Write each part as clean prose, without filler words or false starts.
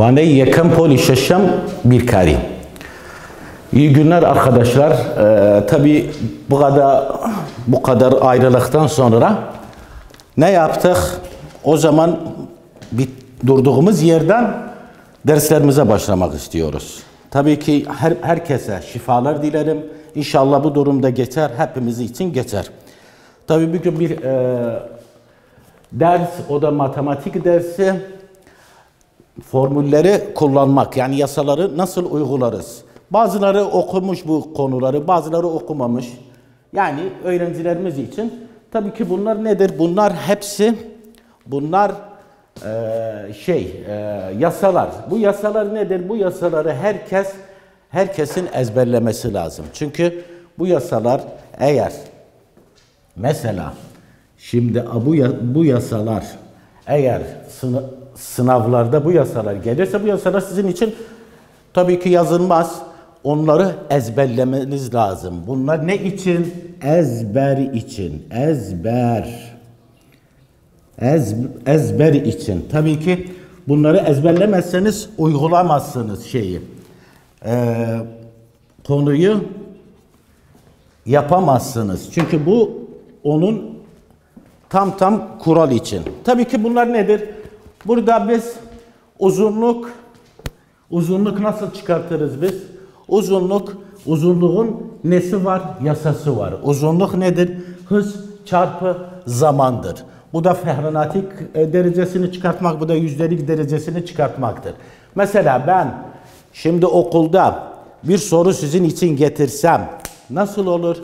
Vane yakın polişeşem bir kari. İyi günler arkadaşlar. Tabii bu kadar ayrılıktan sonra ne yaptık? O zaman durduğumuz yerden derslerimize başlamak istiyoruz. Tabii ki herkese şifalar dilerim. İnşallah bu durumda geçer, hepimiz için geçer. Tabii bugün bir ders, o da matematik dersi. Formülleri kullanmak, yani yasaları nasıl uygularız? Bazıları okumuş bu konuları, bazıları okumamış. Yani öğrencilerimiz için. Tabii ki bunlar nedir? Bunlar hepsi, yasalar. Bu yasalar nedir? Bu yasaları herkesin ezberlemesi lazım. Çünkü bu yasalar eğer mesela şimdi bu yasalar eğer sınavlarda bu yasalar gelirse bu yasalar sizin için tabii ki yazılmaz. Onları ezberlemeniz lazım. Bunlar ne için? Ezber için. Ezber için. Tabii ki bunları ezberlemezseniz uygulamazsınız konuyu yapamazsınız. Çünkü bu onun tam kural için. Tabii ki bunlar nedir? Burada biz uzunluk nasıl çıkartırız biz? Uzunluğun nesi var? Yasası var. Uzunluk nedir? Hız çarpı zamandır. Bu da Fahrenheit derecesini çıkartmak, bu da yüzdelik derecesini çıkartmaktır. Mesela ben şimdi okulda bir soru sizin için getirsem nasıl olur?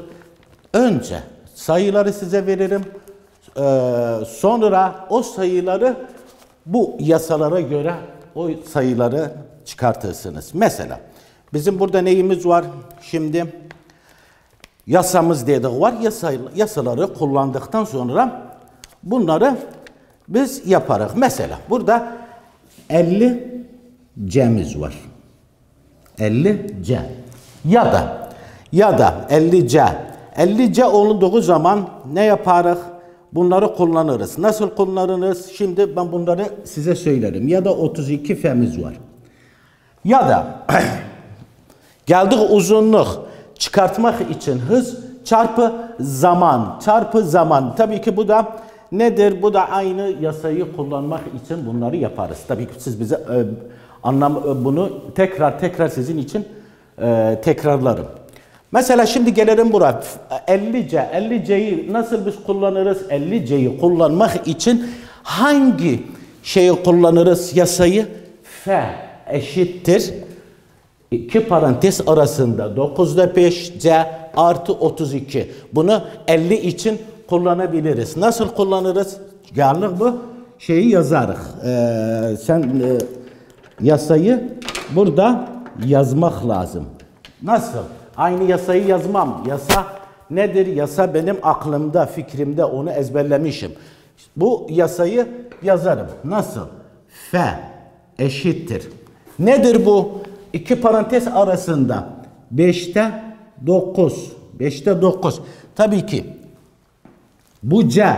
Önce sayıları size veririm. Sonra o sayıları bu yasalara göre o sayıları çıkartırsınız. Mesela bizim burada neyimiz var? Şimdi yasamız dedik var. Yasaları kullandıktan sonra bunları biz yaparız. Mesela burada 50 C'miz var. 50 C. Ya da 50 C. 50 C olduğu zaman ne yaparız? Bunları kullanırız. Nasıl kullanırız? Şimdi ben bunları size söylerim. Ya da 32 F'miz var. Ya da geldik uzunluk çıkartmak için hız çarpı zaman. Tabii ki bu da nedir? Bu da aynı yasayı kullanmak için bunları yaparız. Tabii ki siz bize bunu tekrar sizin için tekrarlarım. Mesela şimdi gelelim buraya. 50C. 50C'yi nasıl biz kullanırız? 50C'yi kullanmak için hangi şeyi kullanırız? Yasayı F eşittir 2 parantez arasında 9'da 5 C artı 32. Bunu 50 için kullanabiliriz. Nasıl kullanırız? Geldik bu şeyi yazarız. Yasayı burada yazmak lazım. Nasıl? Aynı yasayı yazmam. Yasa nedir? Yasa benim aklımda, fikrimde, onu ezberlemişim. Bu yasayı yazarım. Nasıl? F eşittir. Nedir bu? 2 parantez arasında 5'te 9. 5'te 9. Tabii ki bu C,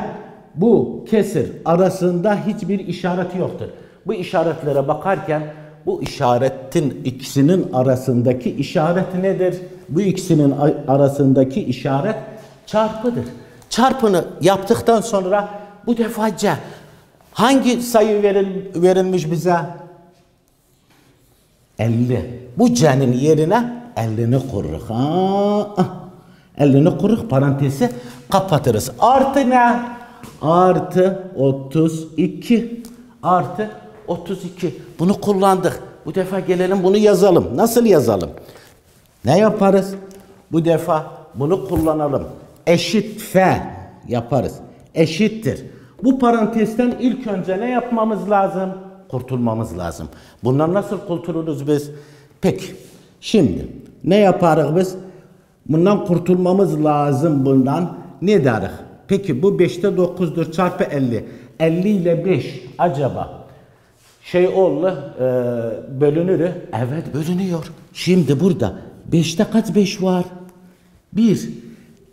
bu kesir arasında hiçbir işareti yoktur. Bu işaretlere bakarken bu işaretin ikisinin arasındaki işaret nedir? Bu ikisinin arasındaki işaret çarpıdır. Çarpını yaptıktan sonra bu defa C. Hangi sayı verilmiş bize? 50. Bu C'nin yerine 50'ni kururuz. 50'ni kururuz, parantezi kapatırız. Artı ne? Artı 32. Artı 32. Bunu kullandık. Bu defa gelelim bunu yazalım. Nasıl yazalım? Ne yaparız? Bu defa bunu kullanalım. Eşit F yaparız. Eşittir. Bu parantezden ilk önce ne yapmamız lazım? Kurtulmamız lazım. Bundan nasıl kurtuluruz biz? Peki. Şimdi ne yaparız biz? Bundan kurtulmamız lazım bundan. Ne deriz? Peki bu 5'te 9'dur çarpı 50. 50 ile 5 acaba bölünür. Evet bölünüyor. Şimdi burada 5'te kaç 5 var? 1.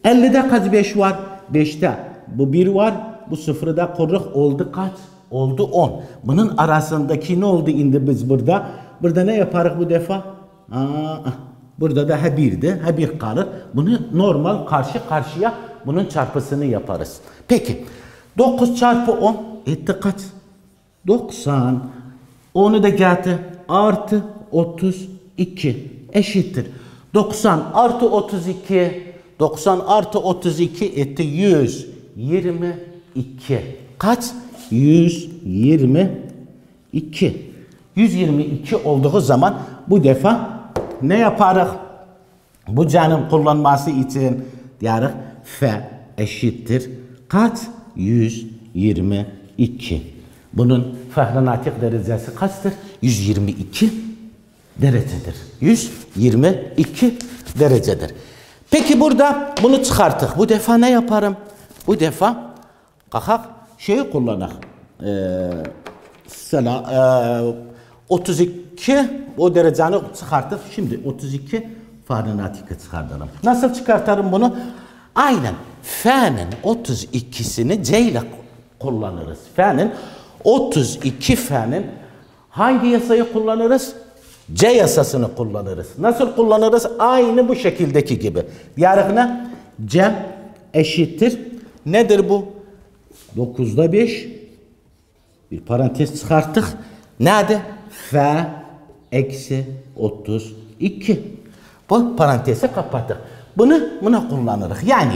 50'de kaç 5 var? 5'te. Bu 1 var. Bu 0'da koruk oldu kaç? Oldu 10. Bunun arasındaki ne oldu indi biz burada? Burada ne yaparız bu defa? Burada da ha birdi, ha bir kalır. Bunu normal karşı karşıya bunun çarpısını yaparız. Peki 9 çarpı 10 etti kaç? 90. Onu da geldi artı 32 eşittir. 90 artı 32. 90 artı 32 etti 122. Kaç? 122. 122 olduğu zaman bu defa ne yaparız? Bu canın kullanması için diyarız F eşittir. Kaç? 122. Bunun fehranatik derecesi kaçtır? 122 derecedir. 122 derecedir. Peki burada bunu çıkarttık. Bu defa ne yaparım? Bu defa kalkak şeyi kullanır. 32 o dereceyi çıkarttık. Şimdi 32 Fahrenheit'i çıkartalım. Nasıl çıkartarım bunu? Aynen F'nin 32'sini C ile kullanırız. F'nin 32 F'nin hangi yasayı kullanırız? C yasasını kullanırız. Nasıl kullanırız? Aynı bu şekildeki gibi. Yarına C eşittir. Nedir bu? 9'da 5. Bir parantez çıkarttık. Nerede? F eksi 32. Bu parantezi kapattık. Buna kullanırız. Yani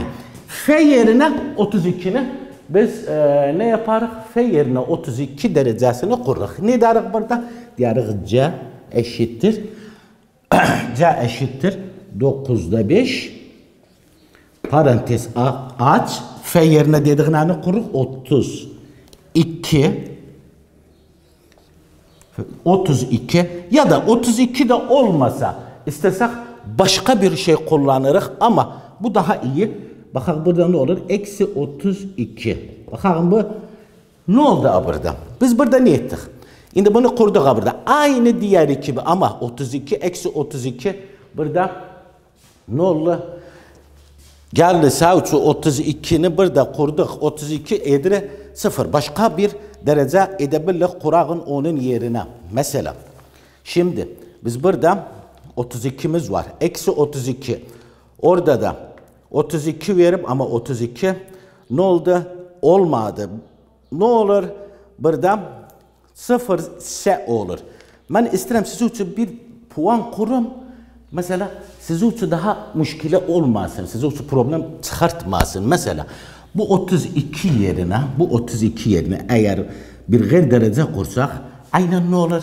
F yerine 32'ni biz ne yaparız? F yerine 32 derecesini kururuz. Ne deriz burada? Diyarız C eşittir. C eşittir. 9'da 5. Parantez aç. F yerine dediğini kururuz. 32 ya da 32 de olmasa istesek başka bir şey kullanırız ama bu daha iyi. Bakın burada ne olur? Eksi 32. Bakın bu ne oldu burada? Biz burada ne ettik? Şimdi bunu kurduk burada. Aynı diğeri gibi ama 32 eksi 32 burada ne oldu? Geldi savcı 32'ni burada kurduk. 32 edri 0. Başka bir derece edebilir kurağın onun yerine. Mesela şimdi biz burada 32'miz var. Eksi 32. Orada da 32 verip ama 32 ne oldu? Olmadı. Ne olur? Burada 0 S olur. Ben isterim siz için bir puan kurum. Mesela siz için daha müşkile olmasın. Siz için problem çıkartmasın. Mesela bu 32 yerine eğer bir gayr derece kursak aynen ne olur?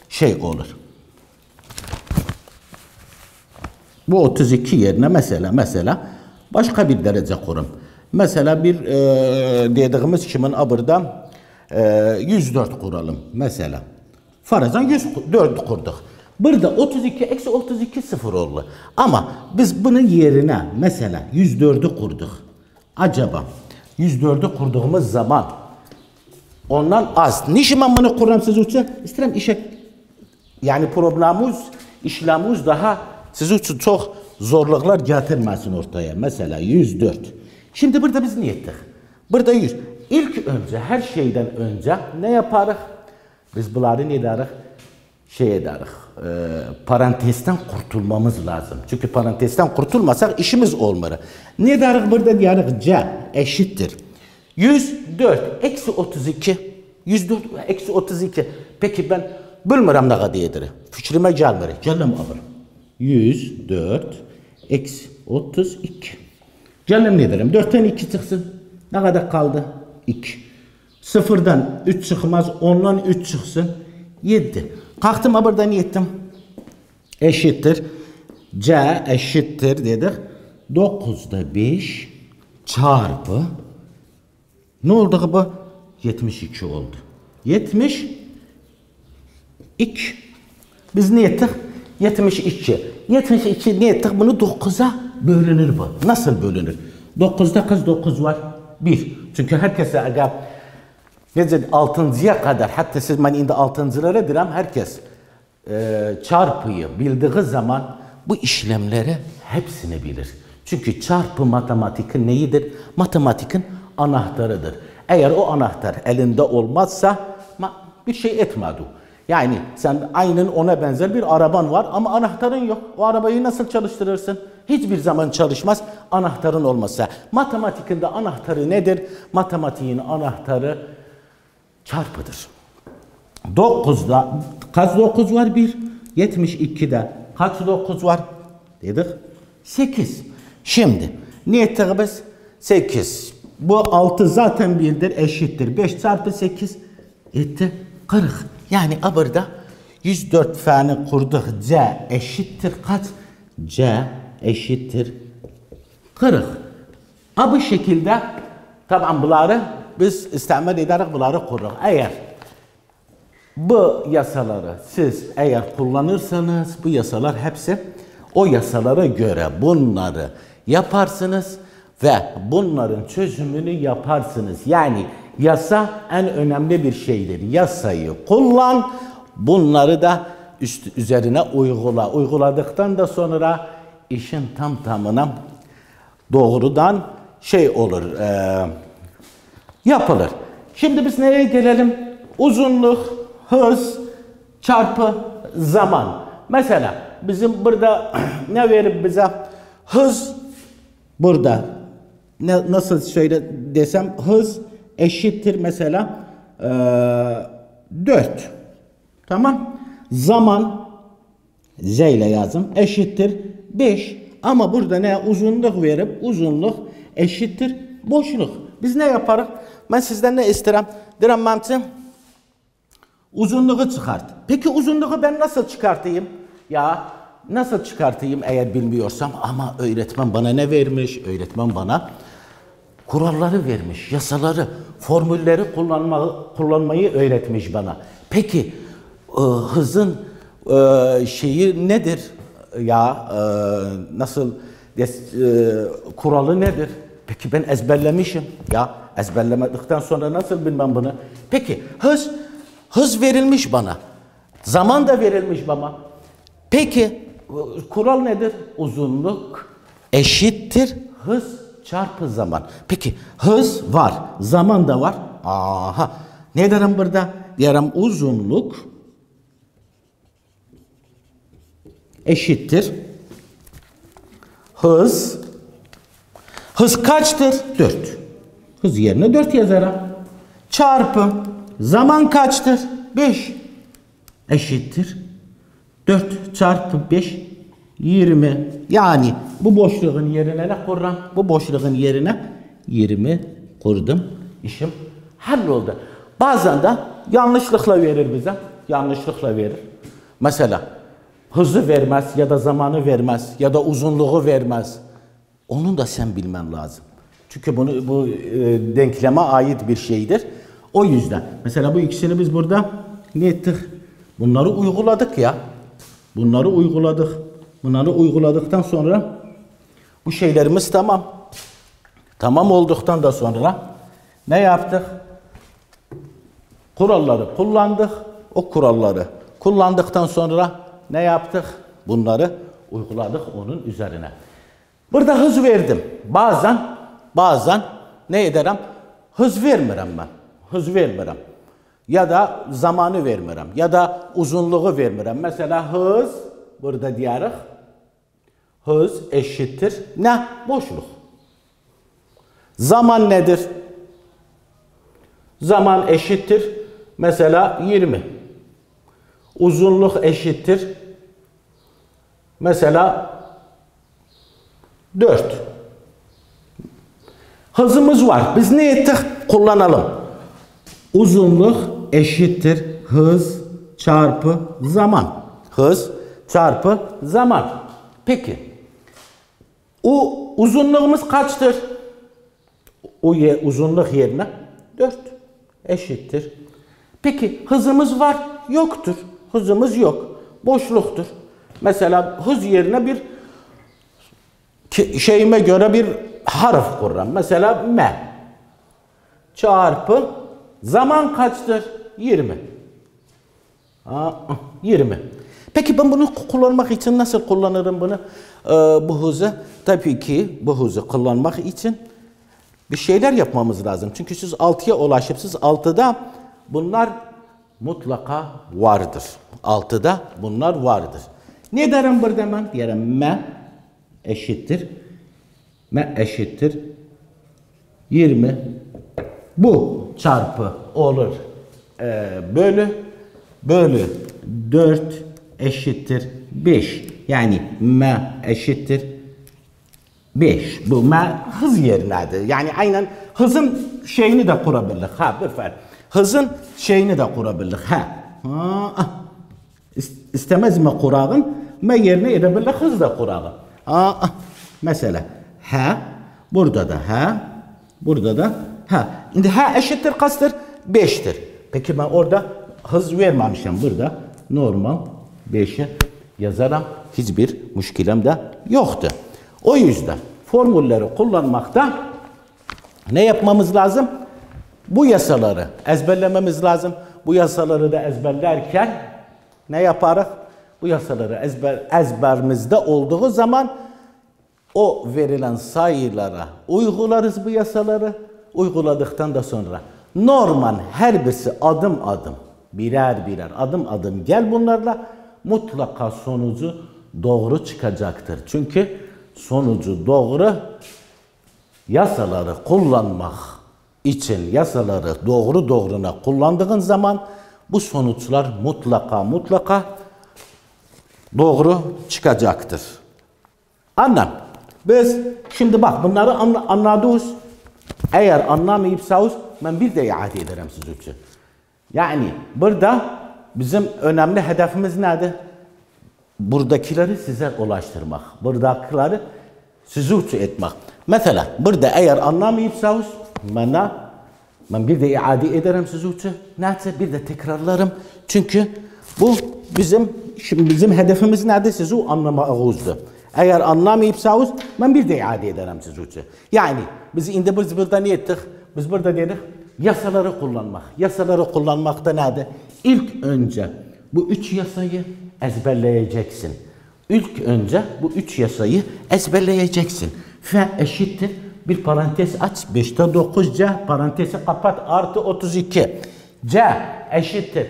Şey olur. Bu 32 yerine mesela başka bir derece kurum. Mesela bir dediğimiz kimin burada 104 kuralım mesela. Farazan 104 kurduk. Burada 32 eksi 32 0 oldu. Ama biz bunun yerine mesela 104'ü kurduk. Acaba 104'ü kurduğumuz zaman ondan az. Niçin ben bunu kuram siz için? İsterim işe yani problemimiz, işlemimiz daha siz için çok zorluklar getirmesin ortaya. Mesela 104. Şimdi burada biz ne ettik? Burada 100. İlk önce her şeyden önce ne yaparız? Biz bunları ne ederiz? Parantezden kurtulmamız lazım. Çünkü parantezden kurtulmasak işimiz olmalı. Ne deriz burada diyarız? C eşittir. 104 eksi 32. 104 eksi 32. Peki ben bilmiyorum ne kadar edir. Fikrime gelmedi. Gelmem alırım. 104 eksi 32. Gelmem ne derim? 4'ten 2 çıksın. Ne kadar kaldı? 2. 0'dan 3 çıkmaz. 10'dan 3 çıksın. 7. Kalktım burada ne ettim? Eşittir. C eşittir dedik. 9'da 5 çarpı ne oldu bu? 72 oldu. 72. Biz ne ettik? 72. 72 ne ettik? Bunu 9'a bölünür bu. Nasıl bölünür? 9'da kız 9 var. 1. Çünkü herkese aga nece 6'ya kadar hatta siz ben indi 6'lara diram herkes çarpıyı bildiği zaman bu işlemleri hepsini bilir. Çünkü çarpı matematikin neyidir? Matematikin anahtarıdır. Eğer o anahtar elinde olmazsa bir şey etmedi. Yani sen aynen ona benzer bir araban var ama anahtarın yok. O arabayı nasıl çalıştırırsın? Hiçbir zaman çalışmaz anahtarın olmasa. Matematikinde anahtarı nedir? Matematiğin anahtarı çarpıdır. 9'da kaç 9 var? 1. 72'de kaç 9 var? Dedik. 8. Şimdi ne ettik biz? 8. Bu 6 zaten 1'dir, eşittir. 5 çarpı 8 etti 40. Yani burada 104 feni kurduk. C eşittir kaç? C eşittir 40. Bu şekilde tabi bunları biz istimal ederek bunları kururuz. Eğer bu yasaları siz eğer kullanırsanız bu yasalar hepsi o yasalara göre bunları yaparsınız ve bunların çözümünü yaparsınız. Yani yasa en önemli bir şeydir. Yasayı kullan, bunları da üzerine uygula. Uyguladıktan da sonra işin tamına doğrudan olur, yapılır. Şimdi biz nereye gelelim? Uzunluk, hız çarpı zaman. Mesela bizim burada ne verip bize? Hız burada. Nasıl şöyle desem, hız eşittir mesela 4. Tamam. Zaman Z ile yazdım. Eşittir 5. Ama burada ne? Uzunluk verip uzunluk eşittir boşluk. Biz ne yaparız? Ben sizden ne isterim? Diyorum mamcığım, uzunluğu çıkart. Peki uzunluğu ben nasıl çıkartayım? Ya nasıl çıkartayım eğer bilmiyorsam? Ama öğretmen bana ne vermiş? Öğretmen bana kuralları vermiş, yasaları, formülleri kullanmayı öğretmiş bana. Peki hızın şeyi nedir? Ya nasıl kuralı nedir? Peki ben ezberlemişim. Ya ezberlemedikten sonra nasıl bilmem bunu? Peki hız verilmiş bana. Zaman da verilmiş bana. Peki kural nedir? Uzunluk eşittir hız çarpı zaman. Peki hız var, zaman da var. Aha. Ne derim burada? Diyelim uzunluk eşittir hız. Hız kaçtır? 4. Hız yerine 4 yazarım. Çarpı zaman kaçtır? 5. Eşittir 4 çarpı 5 20. Yani bu boşluğun yerine ne koyarım? Bu boşluğun yerine 20 kurdum. İşim halloldu. Bazen de yanlışlıkla verir bize. Yanlışlıkla verir. Mesela hızı vermez ya da zamanı vermez ya da uzunluğu vermez. Onun da sen bilmen lazım. Çünkü bu denkleme ait bir şeydir. O yüzden mesela bu ikisini biz burada ne ettik? Bunları uyguladık ya. Bunları uyguladık. Bunları uyguladıktan sonra bu şeylerimiz tamam. Tamam olduktan da sonra ne yaptık? Kuralları kullandık. O kuralları kullandıktan sonra ne yaptık? Bunları uyguladık onun üzerine. Burada hız verdim. Bazen ne ederim? Hız vermirəm ben. Hız vermirəm. Ya da zamanı vermirəm. Ya da uzunluğu vermirəm. Mesela hız, burada diyarıq. Hız eşittir ne? Boşluk. Zaman nedir? Zaman eşittir mesela 20. Uzunluk eşittir mesela 4. Hızımız var. Biz ne ettik? Kullanalım. Uzunluk eşittir hız çarpı zaman. Hız çarpı zaman. Peki. O uzunluğumuz kaçtır? Uzunluk yerine 4 eşittir. Peki hızımız var? Yoktur. Hızımız yok. Boşluktur. Mesela hız yerine bir şeyime göre bir harf kururum. Mesela M çarpı zaman kaçtır? 20. 20. Peki ben bunu kullanmak için nasıl kullanırım bunu? Bu hızı tabii ki bu hızı kullanmak için bir şeyler yapmamız lazım. Çünkü siz 6'ya ulaşıp siz 6'da bunlar mutlaka vardır. 6'da bunlar vardır. Ne derim burada ben? Diyelim m eşittir 20. Bu çarpı olur bölü 4 eşittir 5. Yani m eşittir 5. Bu m hız yerinədir. Yani aynen hızın şeyini de kurabilir. Ha bir fark. Hızın şeyini de kurabilir. Ha. İstemez mi kurağın? M yerine edebilir hız da kurağın. Mesela ha. Burada da ha. Burada da ha. Şimdi ha eşittir kaçtır? 5'tir. Peki ben orada hız vermemişim. Burada normal 5'i yazarım. Hiçbir müşkilem de yoktu. O yüzden formülleri kullanmakta ne yapmamız lazım? Bu yasaları ezberlememiz lazım. Bu yasaları da ezberlerken ne yaparız? Bu yasaları ezberimizde olduğu zaman o verilen sayılara uygularız bu yasaları. Uyguladıktan da sonra normal her birisi adım adım birer adım gel bunlarla mutlaka sonucu doğru çıkacaktır. Çünkü sonucu doğru yasaları kullanmak için yasaları doğruna kullandığın zaman bu sonuçlar mutlaka doğru çıkacaktır. Anlam. Biz şimdi bak bunları anladınız. Eğer anlamayıpsanız ben bir de iade ederim siz için. Yani burada bizim önemli hedefimiz nedir? Buradakileri size ulaştırmak. Buradakileri size etmek. Mesela burada eğer anlamayıpsanız ben bir de iade ederim siz için. Neyse bir de tekrarlarım. Çünkü bu bizim hedefimiz nedir? Sizi anlamanızdır. Eğer anlamayıpsanız ben bir de iade ederim siz için. Yani biz burada ne ettik? Biz burada dedik yasaları kullanmak. Yasaları kullanmakta nedir? İlk önce bu 3 yasayı ezberleyeceksin. İlk önce bu 3 yasayı ezberleyeceksin. F eşittir. Bir parantez aç. 5'te 9 C parantezi kapat artı 32. C eşittir.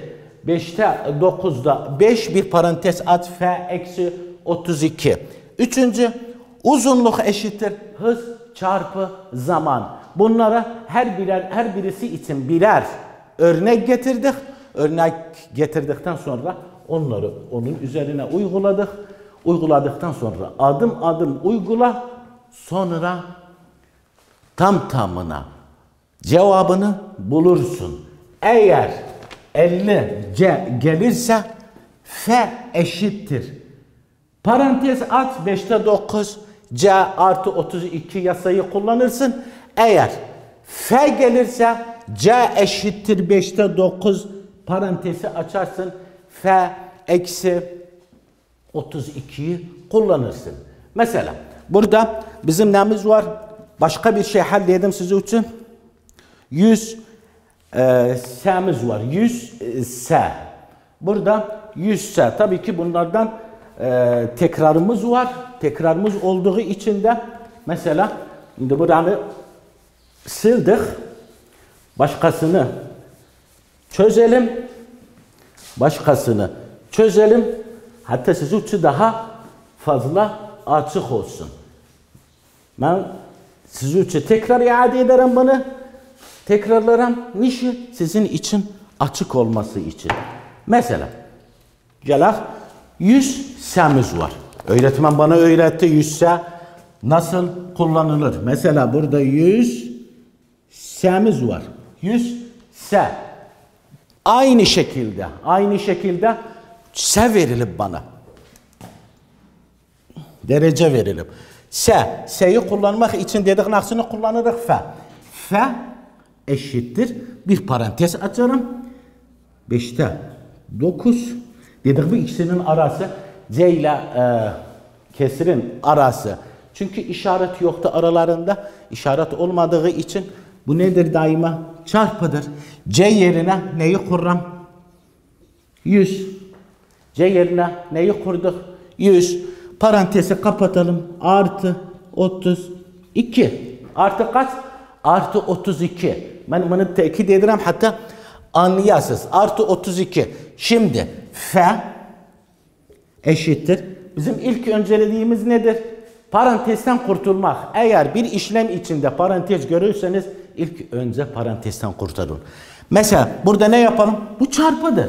5'te 9'da 5 bir parantez aç. F eksi 32. Üçüncü uzunluk eşittir. Hız çarpı zaman. Bunlara her birisi için birer örnek getirdik. Örnek getirdikten sonra onları onun üzerine uyguladık. Uyguladıktan sonra adım uygula. Sonra tamına cevabını bulursun. Eğer 50 C gelirse F eşittir. Parantez aç 5'te 9 C artı 32 yasayı kullanırsın. Eğer F gelirse C eşittir 5'te 9 parantezi açarsın. F eksi 32'yi kullanırsın. Mesela burada bizim neyimiz var? Başka bir şey halledim siz için. 100 S'miz var. 100 S. Burada 100 S. Tabii ki bunlardan tekrarımız var. Tekrarımız olduğu için de mesela şimdi buranı sildik. Başkasını çözelim. Hatta siz için daha fazla açık olsun. Ben siz için tekrar iade ederim bunu. Tekrarlarım. Niçin? Sizin için açık olması için. Mesela gel 100 S'miz var. Öğretmen bana öğretti 100 S nasıl kullanılır. Mesela burada 100 S'miz var. 100 S. Aynı şekilde S verilip bana. Derece verilip. S'yi kullanmak için dediğin aksini kullanırız F. F eşittir. Bir parantez açarım. 5'te 9 dedik bu ikisinin arası C ile kesirin arası. Çünkü işaret yoktu aralarında. İşaret olmadığı için bu nedir daima? Çarpıdır. C yerine neyi kuram? 100. C yerine neyi kurduk? 100. Parantezi kapatalım. Artı 32. Artı kaç? artı 32. Ben bunu tekit ederim hatta anlayasınız. Artı 32. Şimdi f eşittir. Bizim ilk öncelediğimiz nedir? Parantezden kurtulmak. Eğer bir işlem içinde parantez görürseniz ilk önce parantezden kurtarın. Mesela burada ne yapalım? Bu çarpıdır.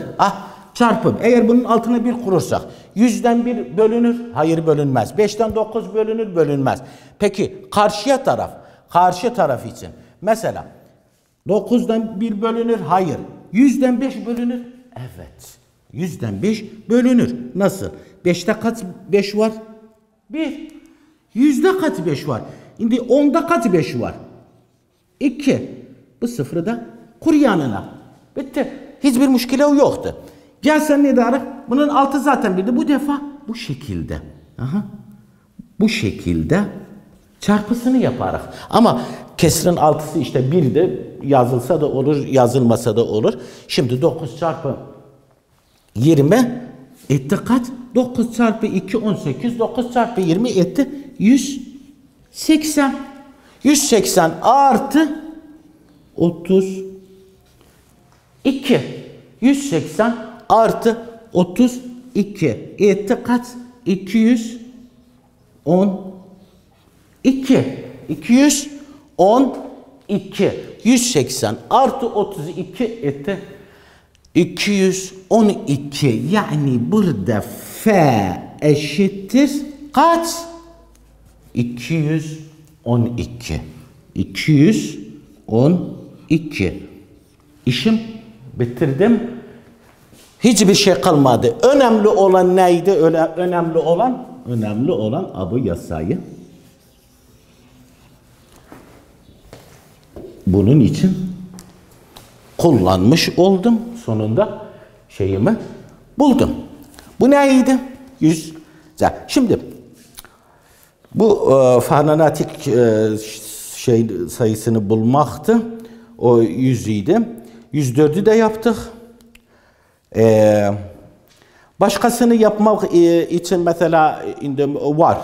Çarpım. Eğer bunun altına 1 kurursak 100'den 1 bölünür. Hayır, bölünmez. 5'ten 9 bölünür. Bölünmez. Peki karşı taraf için. Mesela 9'dan 1 bölünür. Hayır. 100'den 5 bölünür. Evet. 100'den 5 bölünür. Nasıl? 5'te kaç 5 var? 1. 100'de kaç 5 var? Şimdi 10'da kaç 5 var? 2. Bu sıfırı da kur yanına. Bitti. Hiçbir müşkile yoktu. Gel sen ne darık? Bunun altı zaten bildi. Bu defa bu şekilde. Bu şekilde çarpısını yaparız. Ama kesrin altısı işte 1 de yazılsa da olur, yazılmasa da olur. Şimdi 9 çarpı 20 etti kaç? 9 çarpı 2 18. 9 çarpı 20 etti 180. 180 artı 32. 180 artı 32 etti kaç? 212. 212. 180 artı 32 etti 212. Yani burada f eşittir kaç? 212. 212. İşim bitirdim. Hiçbir şey kalmadı. Önemli olan neydi? Önemli olan bu yasayı bunun için kullanmış oldum. Sonunda şeyimi buldum. Bu neydi? 100. Şimdi bu Fahrenheit sayısını bulmaktı. O 100 idi. 104'ü de yaptık. Başkasını yapmak için mesela var.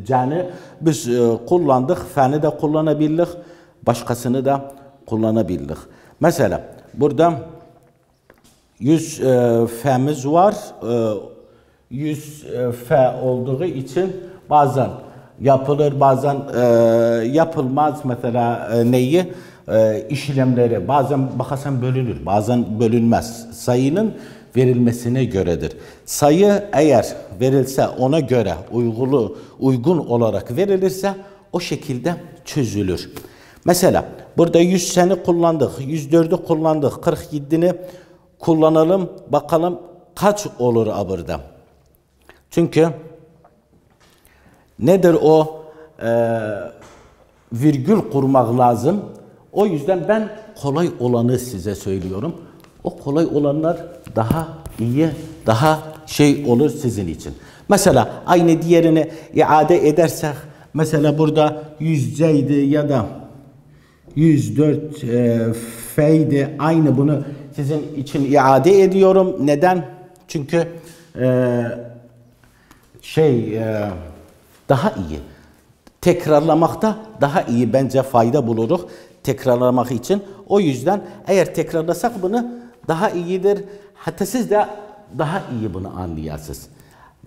Yani biz kullandık. Feni de kullanabilirlik. Başkasını da kullanabilirlik. Mesela burada 100 f'miz var. 100 f olduğu için bazen yapılır, bazen yapılmaz. Mesela neyi? İşlemleri bazen bakarsan bölünür, bazen bölünmez. Sayının verilmesine göredir. Sayı eğer verilse ona göre uygun olarak verilirse o şekilde çözülür. Mesela burada 100'seni kullandık, 104'ü kullandık, 47'ni kullanalım, bakalım kaç olur burada. Çünkü nedir o? Virgül kurmak lazım. O yüzden ben kolay olanı size söylüyorum. O kolay olanlar daha iyi, daha olur sizin için. Mesela aynı diğerini iade edersek, mesela burada 100'ceydi ya da 104 f'ydi. Aynı bunu sizin için iade ediyorum. Neden? Çünkü daha iyi. Tekrarlamakta daha iyi bence fayda buluruz. Tekrarlamak için. O yüzden eğer tekrarlasak bunu daha iyidir. Hatta siz de daha iyi bunu anlayasınız.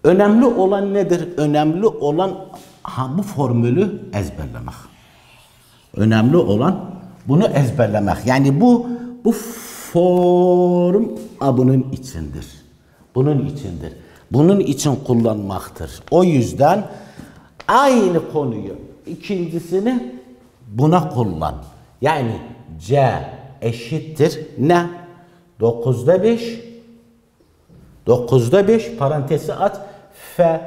Önemli olan nedir? Önemli olan bu formülü ezberlemek. Önemli olan bunu ezberlemek. Yani bu form bunun içindir. Bunun içindir. Bunun için kullanmaktır. O yüzden aynı konuyu ikincisini buna kullan. Yani C eşittir ne? 9'da 5. 9'da 5 parantezi aç. F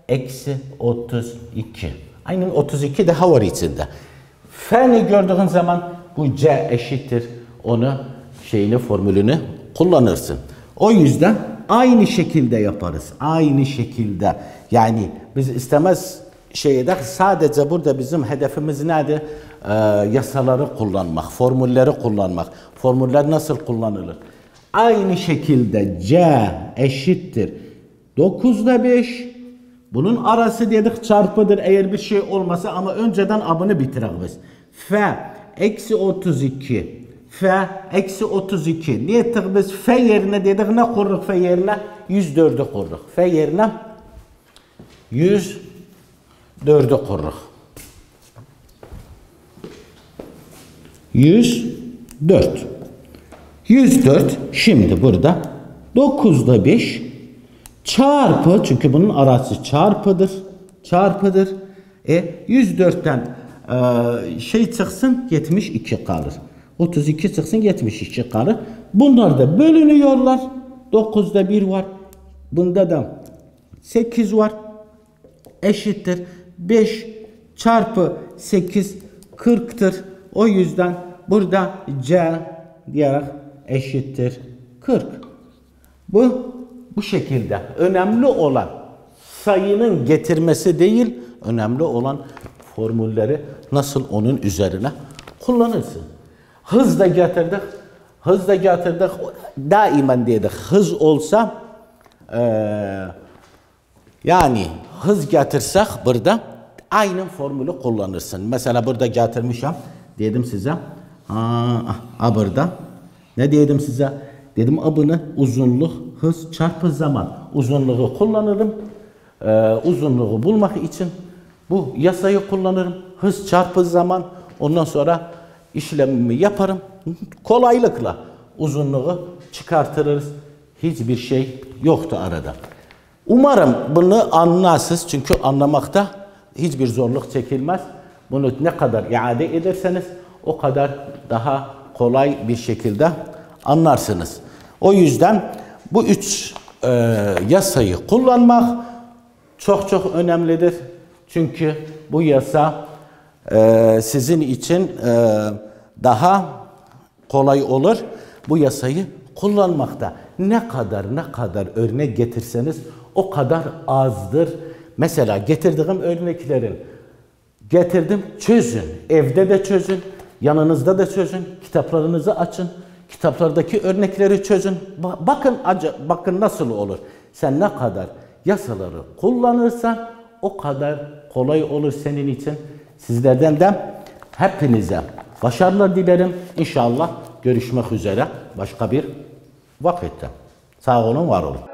eksi 32. Aynen 32 daha var içinde. F'ni gördüğün zaman bu C eşittir. Onu formülünü kullanırsın. O yüzden aynı şekilde yaparız. Aynı şekilde. Yani biz istemez sadece burada bizim hedefimiz nedir? Yasaları kullanmak, formülleri kullanmak. Formüller nasıl kullanılır? Aynı şekilde C eşittir 9'da 5. Bunun arası dedik çarpıdır eğer bir şey olmasa ama önceden abını bitiririz. F eksi 32. F eksi 32. Ne ettik biz? F yerine dedik, ne kurruk F yerine? 104'ü kurruk. F yerine 104'ü kurruk. 104. 104. Şimdi burada 9'da 5 çarpı, çünkü bunun arası çarpıdır. Çarpıdır. 104'ten şey çıksın 72 kalır. 32 çıksın 72 kalır. Bunlar da bölünüyorlar. 9'da 1 var. Bunda da 8 var. Eşittir. 5 çarpı 8 40'tır. O yüzden burada C diyerek eşittir 40. Bu şekilde. Önemli olan sayının getirmesi değil, önemli olan formülleri nasıl onun üzerine kullanırsın. Hız da getirdik. Hız da getirdik. Daimen dedik. Hız olsa yani hız getirsek burada aynı formülü kullanırsın. Mesela burada getirmişim. Dedim size. Burada. Ne dedim size? Dedim abını uzunluk, hız çarpı zaman. Uzunluğu kullanırım. Uzunluğu bulmak için bu yasayı kullanırım. Hız çarpı zaman. Ondan sonra işlemimi yaparım. Kolaylıkla uzunluğu çıkartırız. Hiçbir şey yoktu arada. Umarım bunu anlarsınız. Çünkü anlamakta hiçbir zorluk çekilmez. Bunu ne kadar iade ederseniz o kadar daha kolay bir şekilde anlarsınız. O yüzden bu üç yasayı kullanmak çok önemlidir. Çünkü bu yasa sizin için daha kolay olur. Bu yasayı kullanmakta ne kadar örnek getirseniz o kadar azdır. Mesela getirdiğim örneklerin çözün. Evde de çözün. Yanınızda da çözün. Kitaplarınızı açın. Kitaplardaki örnekleri çözün. Bakın nasıl olur. Sen ne kadar yasaları kullanırsan o kadar kolay olur senin için. Sizlerden de hepinize başarılar dilerim. İnşallah görüşmek üzere başka bir vakitte. Sağ olun, var olun.